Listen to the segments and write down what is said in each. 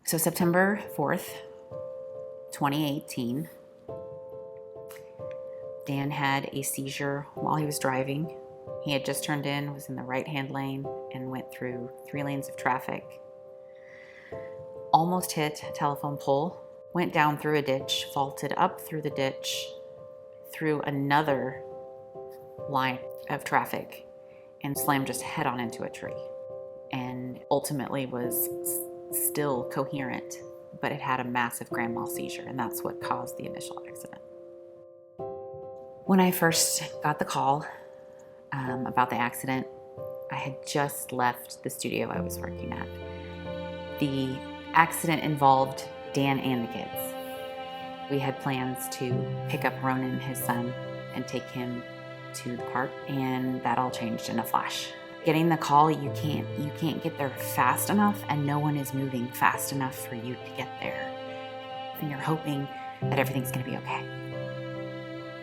So September 4th, 2018, Dan had a seizure while he was driving. He had just turned in, was in the right-hand lane, and went through 3 lanes of traffic. Almost hit a telephone pole, went down through a ditch, vaulted up through the ditch, through another line of traffic, and slammed just head-on into a tree. And ultimately was still coherent, but it had a massive grand mal seizure, and that's what caused the initial accident. When I first got the call about the accident, I had just left the studio I was working at. The accident involved Dan and the kids. We had plans to pick up Ronan, his son, and take him to the park, and that all changed in a flash. Getting the call, you can't get there fast enough, and no one is moving fast enough for you to get there. And you're hoping that everything's gonna be okay.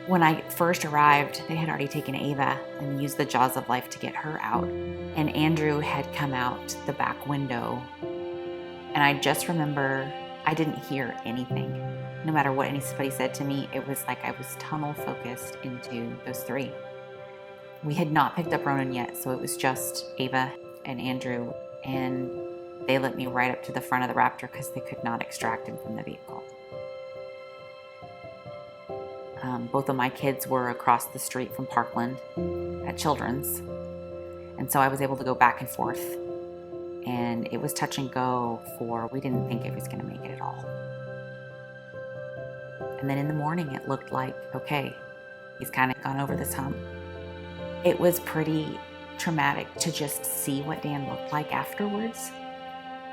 When I first arrived, they had already taken Ava and used the jaws of life to get her out. And Andrew had come out the back window. And I just remember I didn't hear anything. No matter what anybody said to me, it was like I was tunnel focused into those 3. We had not picked up Ronan yet, so it was just Ava and Andrew, and they let me right up to the front of the Raptor because they could not extract him from the vehicle. Both of my kids were across the street from Parkland at Children's, and so I was able to go back and forth, and it was touch and go we didn't think it was going to make it at all. And then in the morning, it looked like, okay, he's kind of gone over this hump. It was pretty traumatic to just see what Dan looked like afterwards,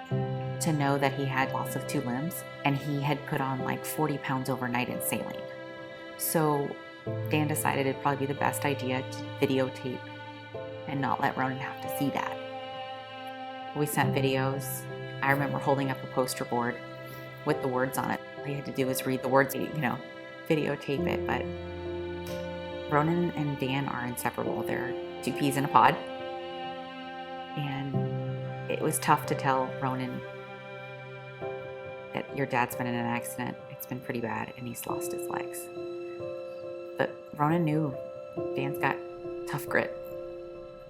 to know that he had loss of 2 limbs, and he had put on like 40 pounds overnight in saline. So Dan decided it'd probably be the best idea to videotape and not let Ronan have to see that. We sent videos. I remember holding up a poster board with the words on it. All you had to do was read the words, videotape it, but Ronan and Dan are inseparable. They're 2 peas in a pod. And it was tough to tell Ronan that your dad's been in an accident. It's been pretty bad, and he's lost his legs. But Ronan knew Dan's got tough grit.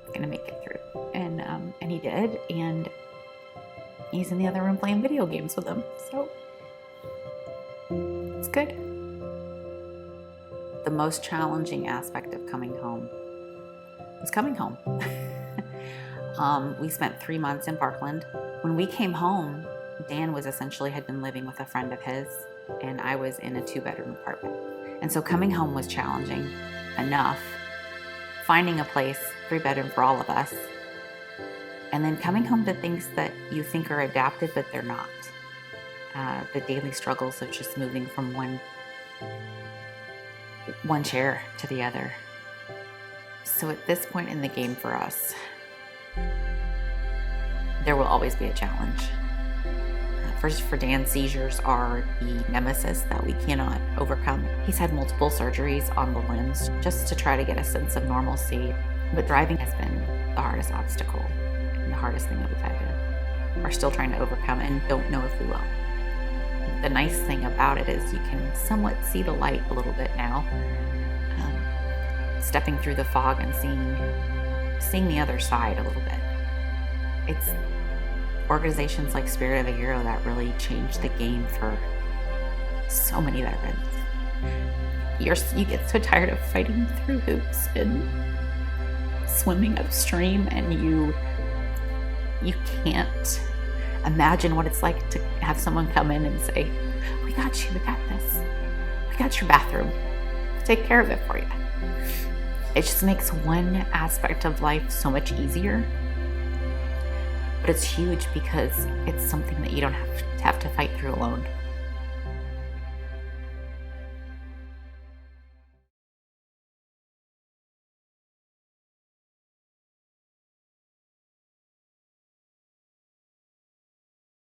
He's gonna make it through. And he did, and he's in the other room playing video games with him. So it's good. The most challenging aspect of coming home was coming home. We spent 3 months in Parkland. When we came home, Dan had been living with a friend of his, and I was in a 2-bedroom apartment. And so coming home was challenging enough. Finding a place, 3-bedroom for all of us, and then coming home to things that you think are adapted, but they're not. The daily struggles of just moving from one chair to the other. So at this point in the game for us, there will always be a challenge. First, for Dan, seizures are the nemesis that we cannot overcome. He's had multiple surgeries on the limbs just to try to get a sense of normalcy, but driving has been the hardest obstacle and the hardest thing that we've had to, are still trying to overcome and don't know if we will. The nice thing about it is you can somewhat see the light a little bit now. Stepping through the fog and seeing the other side a little bit. It's organizations like Spirit of a Hero that really changed the game for so many veterans. You get so tired of fighting through hoops and swimming upstream, and you can't imagine what it's like to have someone come in and say, we got you, we got this. We got your bathroom. We'll take care of it for you. It just makes one aspect of life so much easier. But it's huge because it's something that you don't have to fight through alone.